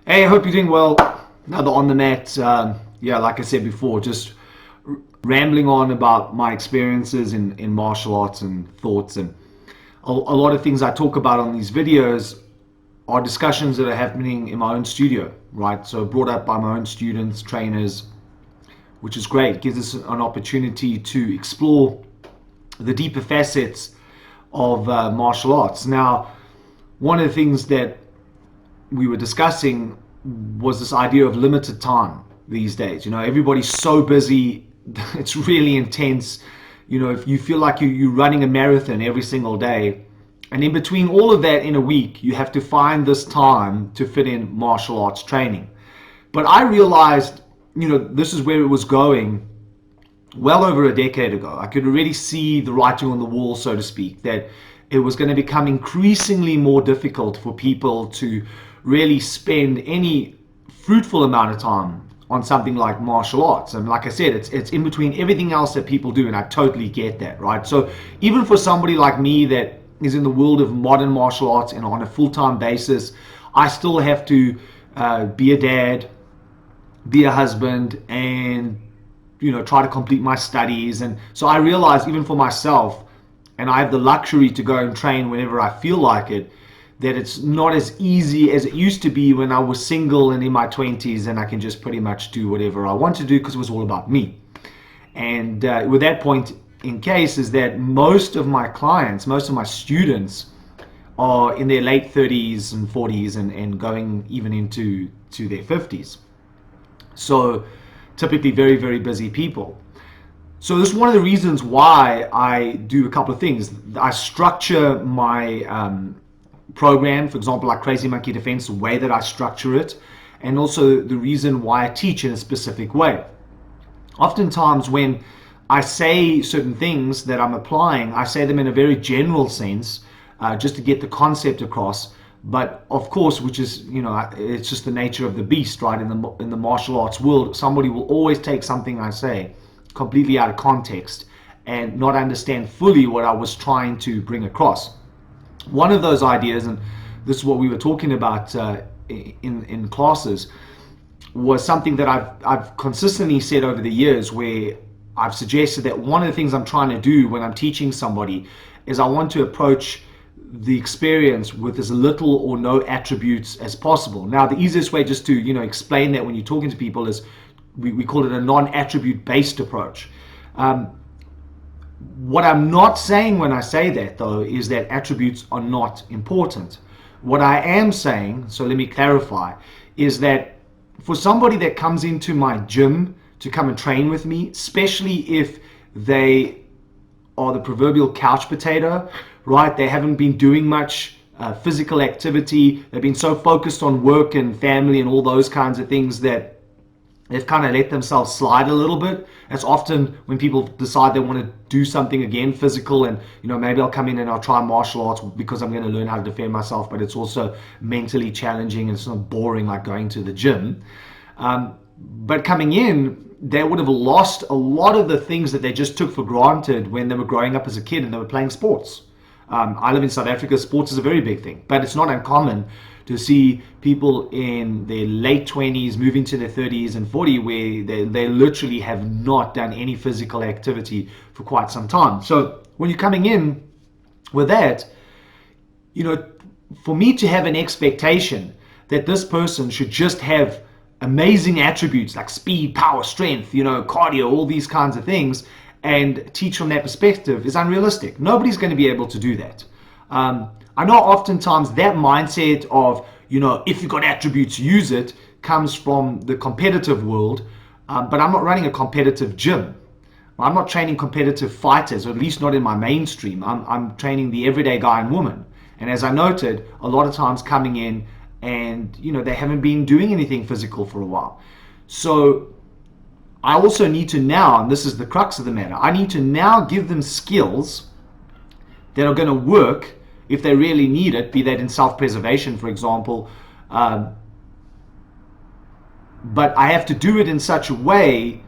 Hey, I hope you're doing well. Another on the mat. Yeah, like I said before, just rambling on about my experiences in martial arts and thoughts. And a lot of things I talk about on these videos are discussions that are happening in my own studio, right? So brought up by my own students, trainers, which is great. It gives us an opportunity to explore the deeper facets of martial arts. Now, one of the things that we were discussing was this idea of limited time these days. Everybody's so busy, it's really intense. If you feel like you're running a marathon every single day, and in between all of that in a week, you have to find this time to fit in martial arts training. But I realized, this is where it was going well over a decade ago. I could already see the writing on the wall, so to speak, that it was going to become increasingly more difficult for people to really spend any fruitful amount of time on something like martial arts. And like I said, it's in between everything else that people do, and I totally get that, right? So even for somebody like me that is in the world of modern martial arts and on a full-time basis, I still have to be a dad, be a husband, and try to complete my studies. And so I realized, even for myself, and I have the luxury to go and train whenever I feel like it, that it's not as easy as it used to be when I was single and in my 20s, and I can just pretty much do whatever I want to do because it was all about me. And with that point in case is that most of my clients, most of my students are in their late 30s and 40s and going even into their 50s. So typically very, very busy people. So this is one of the reasons why I do a couple of things. I structure my program, for example, like Crazy Monkey Defense, the way that I structure it, and also the reason why I teach in a specific way. Oftentimes when I say certain things that I'm applying, I say them in a very general sense, just to get the concept across. But of course, which is, it's just the nature of the beast, right? In the martial arts world, somebody will always take something I say completely out of context and not understand fully what I was trying to bring across. One of those ideas, and this is what we were talking about in classes, was something that I've consistently said over the years, where I've suggested that one of the things I'm trying to do when I'm teaching somebody is I want to approach the experience with as little or no attributes as possible. Now, the easiest way just to explain that when you're talking to people is we call it a non-attribute based approach. What I'm not saying when I say that, though, is that attributes are not important. What I am saying, so let me clarify, is that for somebody that comes into my gym to come and train with me, especially if they are the proverbial couch potato, right? They haven't been doing much physical activity. They've been so focused on work and family and all those kinds of things that they've kind of let themselves slide a little bit. That's often when people decide they want to do something again physical, and maybe I'll come in and I'll try martial arts because I'm going to learn how to defend myself, but it's also mentally challenging and it's not boring like going to the gym. But coming in, they would have lost a lot of the things that they just took for granted when they were growing up as a kid and they were playing sports. I live in South Africa. Sports is a very big thing, but it's not uncommon to see people in their late 20s moving to their 30s and 40 where they literally have not done any physical activity for quite some time. So when you're coming in with that, for me to have an expectation that this person should just have amazing attributes like speed, power, strength, cardio, all these kinds of things, and teach from that perspective is unrealistic. Nobody's going to be able to do that. I know oftentimes that mindset of, if you've got attributes, use it, comes from the competitive world, but I'm not running a competitive gym. I'm not training competitive fighters, or at least not in my mainstream. I'm training the everyday guy and woman. And as I noted, a lot of times coming in and, they haven't been doing anything physical for a while. So I also need to now, and this is the crux of the matter, I need to now give them skills that are going to work if they really need it, be that in self-preservation, for example. But I have to do it in such a way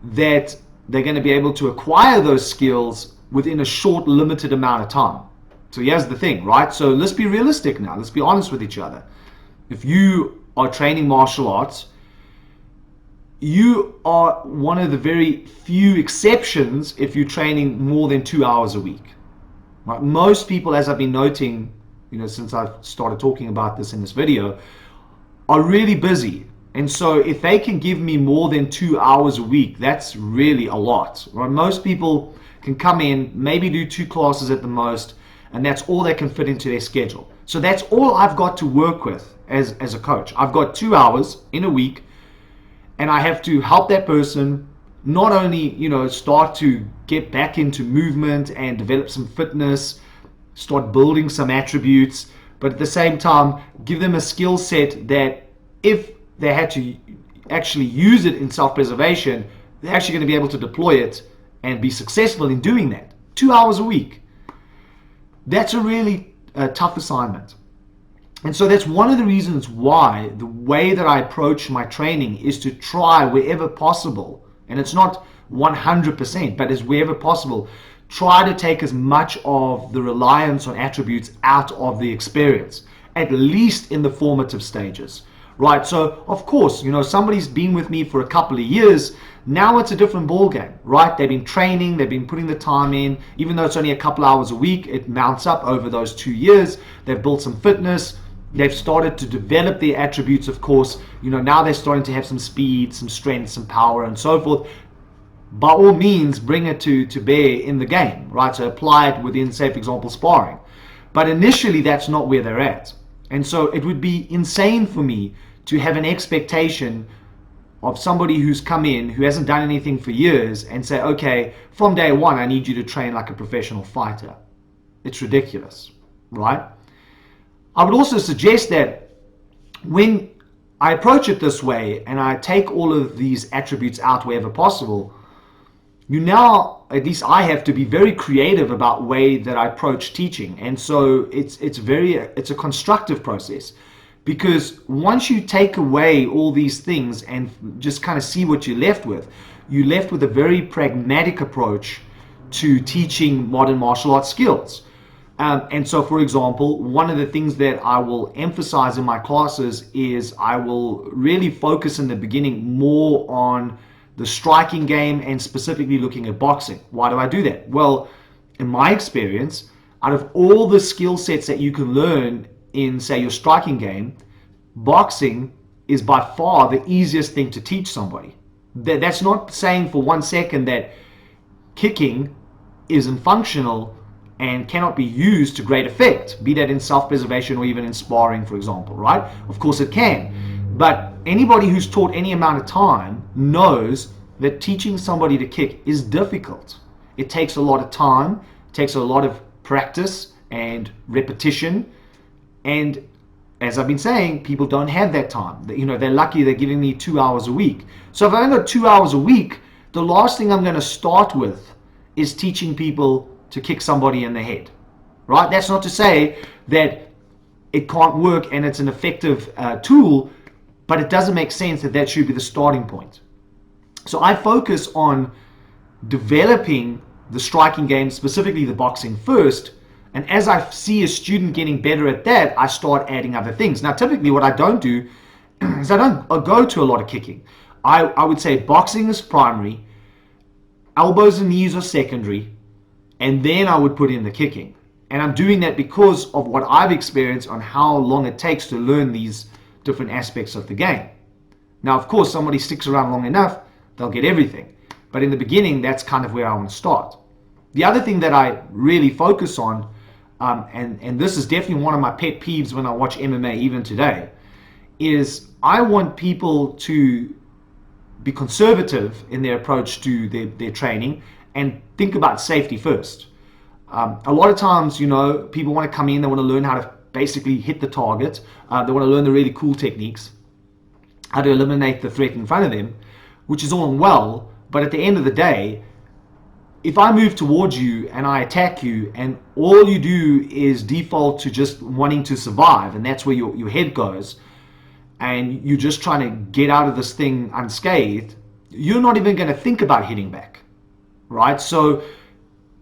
that they're going to be able to acquire those skills within a short, limited amount of time. So here's the thing, right? So let's be realistic now. Let's be honest with each other. If you are training martial arts, you are one of the very few exceptions if you're training more than 2 hours a week. Right? Most people, as I've been noting, since I've started talking about this in this video, are really busy. And so if they can give me more than 2 hours a week, that's really a lot. Right? Most people can come in, maybe do 2 classes at the most, and that's all they can fit into their schedule. So that's all I've got to work with as a coach. I've got 2 hours in a week, and I have to help that person not only, start to get back into movement and develop some fitness, start building some attributes, but at the same time, give them a skill set that if they had to actually use it in self-preservation, they're actually going to be able to deploy it and be successful in doing that. 2 hours a week. That's a really tough assignment. And so that's one of the reasons why the way that I approach my training is to try wherever possible, and it's not 100%, but as wherever possible, try to take as much of the reliance on attributes out of the experience, at least in the formative stages. Right, so of course, somebody's been with me for a couple of years. Now it's a different ball game, right? They've been training, they've been putting the time in. Even though it's only a couple hours a week, it mounts up over those 2 years. They've built some fitness. They've started to develop their attributes, of course. Now they're starting to have some speed, some strength, some power, and so forth. By all means, bring it to bear in the game, right? So apply it within, say, for example, sparring. But initially, that's not where they're at. And so it would be insane for me to have an expectation of somebody who's come in, who hasn't done anything for years, and say, okay, from day one, I need you to train like a professional fighter. It's ridiculous, right? I would also suggest that when I approach it this way, and I take all of these attributes out wherever possible, at least I have to be very creative about the way that I approach teaching. And so it's a constructive process. Because once you take away all these things and just kind of see what you're left with a very pragmatic approach to teaching modern martial arts skills. And so, for example, one of the things that I will emphasize in my classes is I will really focus in the beginning more on the striking game and specifically looking at boxing. Why do I do that? Well, in my experience, out of all the skill sets that you can learn in, say, your striking game, boxing is by far the easiest thing to teach somebody. That's not saying for 1 second that kicking isn't functional and cannot be used to great effect, be that in self-preservation or even in sparring, for example, right? Of course it can. But anybody who's taught any amount of time knows that teaching somebody to kick is difficult. It takes a lot of time, it takes a lot of practice and repetition. And as I've been saying, people don't have that time. They're lucky they're giving me 2 hours a week. So if I only got 2 hours a week, the last thing I'm going to start with is teaching people to kick somebody in the head. Right? That's not to say that it can't work and it's an effective tool, but it doesn't make sense that should be the starting point. So I focus on developing the striking game, specifically the boxing first. And as I see a student getting better at that, I start adding other things. Now, typically what I don't do is I don't go to a lot of kicking. I would say boxing is primary, elbows and knees are secondary, and then I would put in the kicking. And I'm doing that because of what I've experienced on how long it takes to learn these different aspects of the game. Now, of course, somebody sticks around long enough, they'll get everything. But in the beginning, that's kind of where I want to start. The other thing that I really focus on, and this is definitely one of my pet peeves when I watch MMA even today, is I want people to be conservative in their approach to their training and think about safety first. A lot of times, people want to come in, they want to learn how to basically hit the target. They want to learn the really cool techniques, how to eliminate the threat in front of them, which is all and well, but at the end of the day, if I move towards you and I attack you and all you do is default to just wanting to survive, and that's where your head goes, and you're just trying to get out of this thing unscathed, you're not even going to think about hitting back, right? So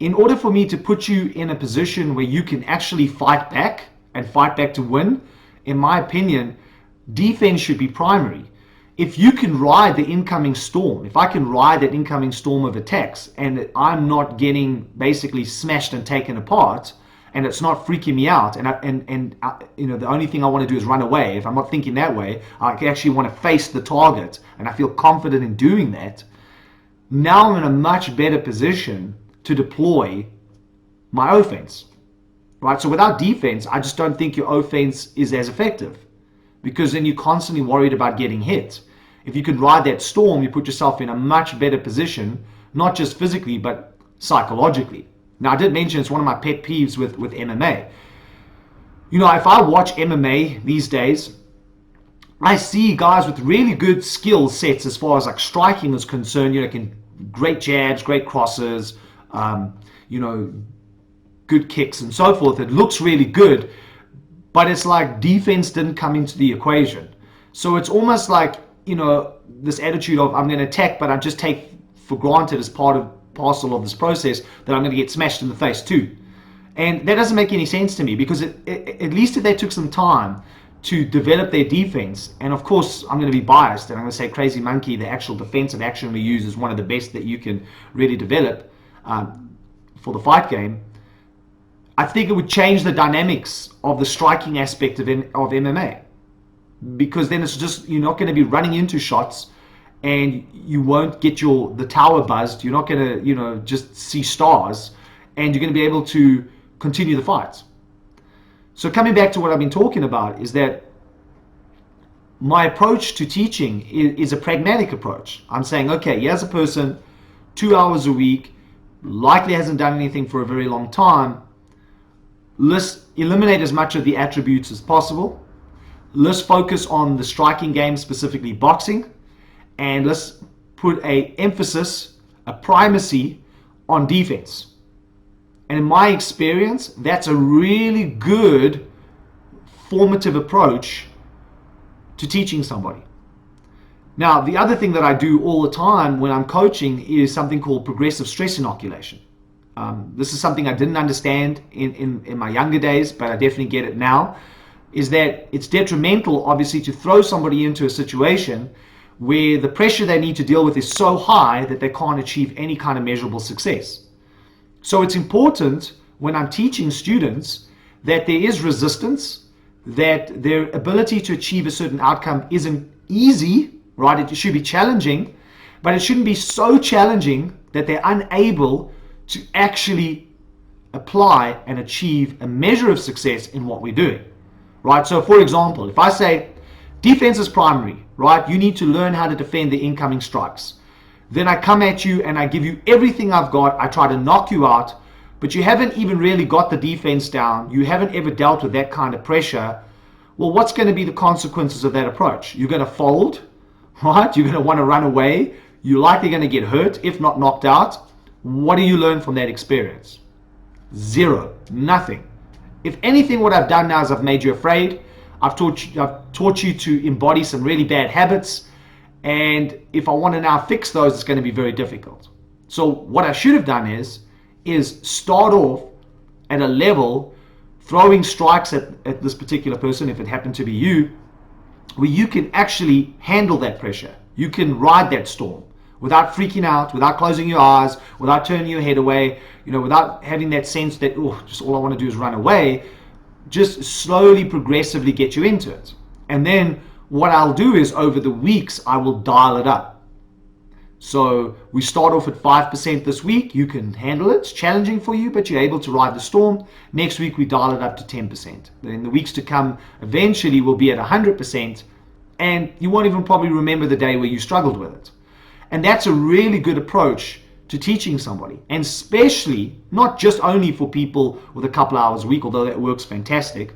in order for me to put you in a position where you can actually fight back and fight back to win, in my opinion, defense should be primary. If you can ride the incoming storm, if I can ride that incoming storm of attacks and I'm not getting basically smashed and taken apart, and it's not freaking me out, and the only thing I want to do is run away. If I'm not thinking that way, I actually want to face the target, and I feel confident in doing that. Now I'm in a much better position to deploy my offense, right? So without defense, I just don't think your offense is as effective, because then you're constantly worried about getting hit. If you can ride that storm, you put yourself in a much better position, not just physically, but psychologically. Now, I did mention it's one of my pet peeves with MMA. If I watch MMA these days, I see guys with really good skill sets as far as like striking is concerned. Great jabs, great crosses, good kicks and so forth. It looks really good, but it's like defense didn't come into the equation. So it's almost like, this attitude of I'm going to attack, but I just take for granted as parcel of this process that I'm going to get smashed in the face too. And that doesn't make any sense to me, because at least if they took some time to develop their defense, and of course I'm going to be biased and I'm going to say Crazy Monkey, the actual defensive action we use, is one of the best that you can really develop for the fight game. I think it would change the dynamics of the striking aspect of MMA, because then it's just, you're not going to be running into shots and you won't get the tower buzzed. You're not going to just see stars, and you're going to be able to continue the fights. So coming back to what I've been talking about, is that my approach to teaching is a pragmatic approach. I'm saying, okay, here's a person, 2 hours a week, likely hasn't done anything for a very long time. Let's eliminate as much of the attributes as possible. Let's focus on the striking game, specifically boxing, and let's put a primacy on defense. And in my experience, that's a really good formative approach to teaching somebody. Now, the other thing that I do all the time when I'm coaching is something called progressive stress inoculation. This is something I didn't understand in my younger days, but I definitely get it now, is that it's detrimental, obviously, to throw somebody into a situation where the pressure they need to deal with is so high that they can't achieve any kind of measurable success. So it's important when I'm teaching students that there is resistance, that their ability to achieve a certain outcome isn't easy, right? It should be challenging, but it shouldn't be so challenging that they're unable to actually apply and achieve a measure of success in what we're doing, right? So for example, if I say defense is primary, right? You need to learn how to defend the incoming strikes. Then I come at you and I give you everything I've got. I try to knock you out, but you haven't even really got the defense down. You haven't ever dealt with that kind of pressure. Well, what's going to be the consequences of that approach? You're going to fold, right? You're going to want to run away. You're likely going to get hurt, if not knocked out. What do you learn from that experience? Zero, nothing. If anything, what I've done now is I've made you afraid. I've taught you to embody some really bad habits. And if I want to now fix those, it's going to be very difficult. So what I should have done is start off at a level, throwing strikes at this particular person, if it happened to be you, where you can actually handle that pressure. You can ride that storm without freaking out, without closing your eyes, without turning your head away, without having that sense that, oh, just all I want to do is run away. Just slowly, progressively get you into it. And then what I'll do is over the weeks, I will dial it up. So we start off at 5% this week. You can handle it. It's challenging for you, but you're able to ride the storm. Next week, we dial it up to 10%. Then the weeks to come, eventually, we'll be at 100%. And you won't even probably remember the day where you struggled with it. And that's a really good approach to teaching somebody. And especially, not just only for people with a couple hours a week, although that works fantastic,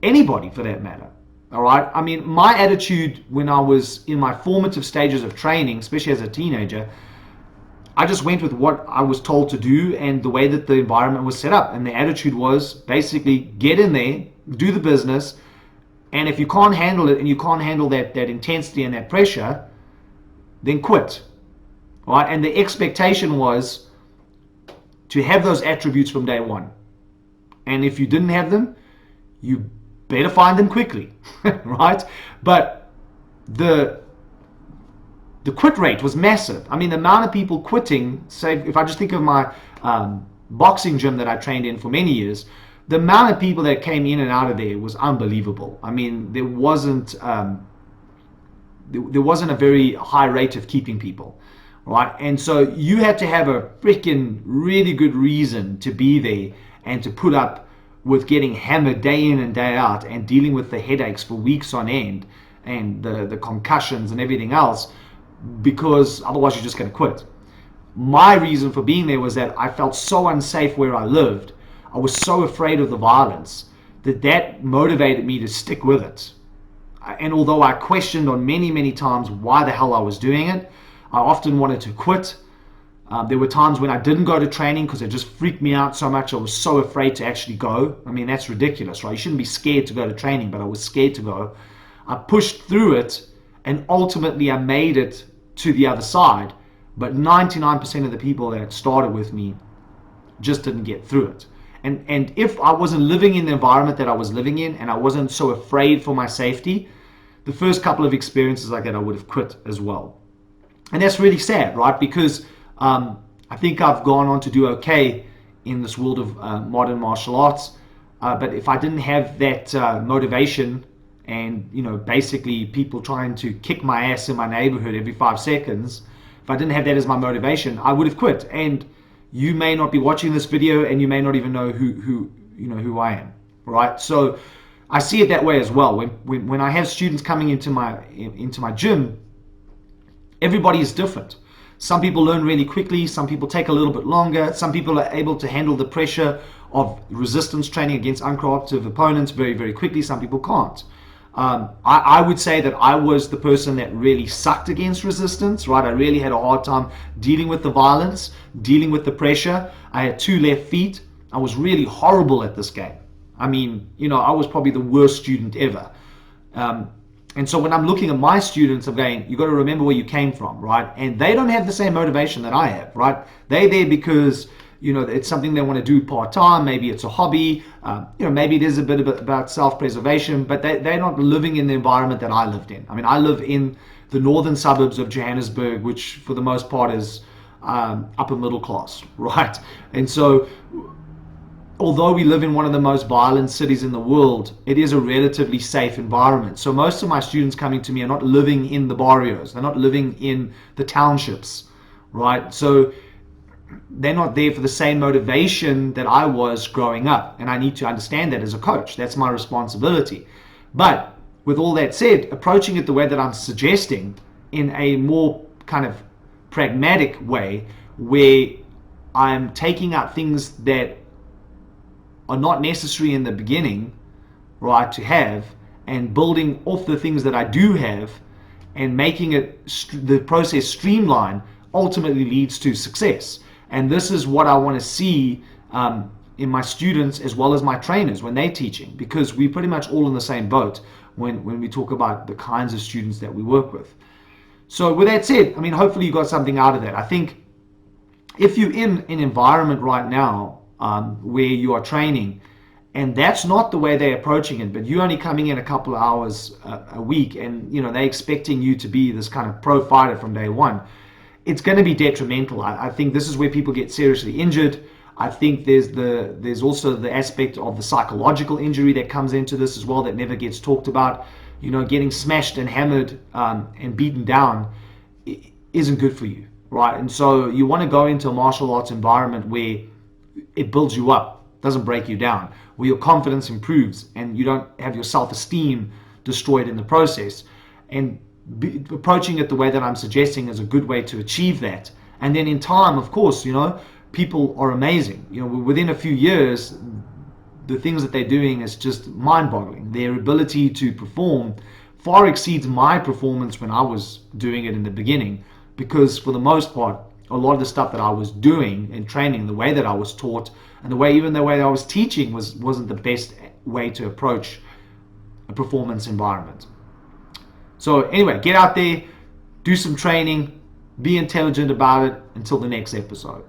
anybody for that matter. All right. I mean, my attitude when I was in my formative stages of training, especially as a teenager, I just went with what I was told to do and the way that the environment was set up. And the attitude was basically get in there, do the business. And if you can't handle it and you can't handle that intensity and that pressure, then quit. All right. And the expectation was to have those attributes from day one. And if you didn't have them, you better find them quickly, right? But the quit rate was massive. I mean, the amount of people quitting, say, if I just think of my boxing gym that I trained in for many years, the amount of people that came in and out of there was unbelievable. I mean, there wasn't a very high rate of keeping people, right? And so you had to have a freaking really good reason to be there and to put up with getting hammered day in and day out and dealing with the headaches for weeks on end and the concussions and everything else, because otherwise you're just going to quit. My reason for being there was that I felt so unsafe where I lived. I was so afraid of the violence that motivated me to stick with it. And although I questioned on many times why the hell I was doing it, I often wanted to quit. There were times when I didn't go to training because it just freaked me out so much. I was so afraid to actually go. I mean, that's ridiculous, right? You shouldn't be scared to go to training, but I was scared to go. I pushed through it, and ultimately I made it to the other side. But 99% of the people that started with me just didn't get through it. And if I wasn't living in the environment that I was living in, and I wasn't so afraid for my safety, the first couple of experiences like that, I would have quit as well. And that's really sad, right? Because I think I've gone on to do okay in this world of modern martial arts. But if I didn't have that motivation and, basically people trying to kick my ass in my neighborhood every 5 seconds, if I didn't have that as my motivation, I would have quit. And you may not be watching this video and you may not even know who I am, right? So I see it that way as well. When I have students coming into my gym, everybody is different. Some people learn really quickly, some people take a little bit longer, some people are able to handle the pressure of resistance training against uncooperative opponents very, very quickly, some people can't. I would say that I was the person that really sucked against resistance, right? I really had a hard time dealing with the violence, dealing with the pressure. I had 2 left feet. I was really horrible at this game. I mean, I was probably the worst student ever. And so when I'm looking at my students, I'm going, you got to remember where you came from, right? And they don't have the same motivation that I have, right? They're there because, it's something they want to do part-time. Maybe it's a hobby. Maybe it is a bit about self-preservation, but they're not living in the environment that I lived in. I mean, I live in the northern suburbs of Johannesburg, which for the most part is upper middle class, right? And so although we live in one of the most violent cities in the world, it is a relatively safe environment. So most of my students coming to me are not living in the barrios. They're not living in the townships, right? So they're not there for the same motivation that I was growing up. And I need to understand that as a coach. That's my responsibility. But with all that said, approaching it the way that I'm suggesting, in a more kind of pragmatic way, where I'm taking out things that are not necessary in the beginning, right, to have, and building off the things that I do have and making it the process streamlined, ultimately leads to success. And this is what I want to see in my students as well as my trainers when they're teaching, because we're pretty much all in the same boat when we talk about the kinds of students that we work with. So with that said, I mean, hopefully you got something out of that. I think if you're in an environment right now where you are training, and that's not the way they're approaching it, but you're only coming in a couple of hours a week, and they're expecting you to be this kind of pro fighter from day one, it's going to be detrimental. I think this is where people get seriously injured. I think there's also the aspect of the psychological injury that comes into this as well that never gets talked about. Getting smashed and hammered and beaten down isn't good for you, right? And so you want to go into a martial arts environment where it builds you up, doesn't break you down, where your confidence improves and you don't have your self-esteem destroyed in the process. And approaching it the way that I'm suggesting is a good way to achieve that. And then in time, of course, people are amazing. Within a few years, the things that they're doing is just mind-boggling. Their ability to perform far exceeds my performance when I was doing it in the beginning, because for the most part, a lot of the stuff that I was doing and training, the way that I was taught, and the way I was teaching wasn't the best way to approach a performance environment. So anyway, get out there, do some training, be intelligent about it. Until the next episode.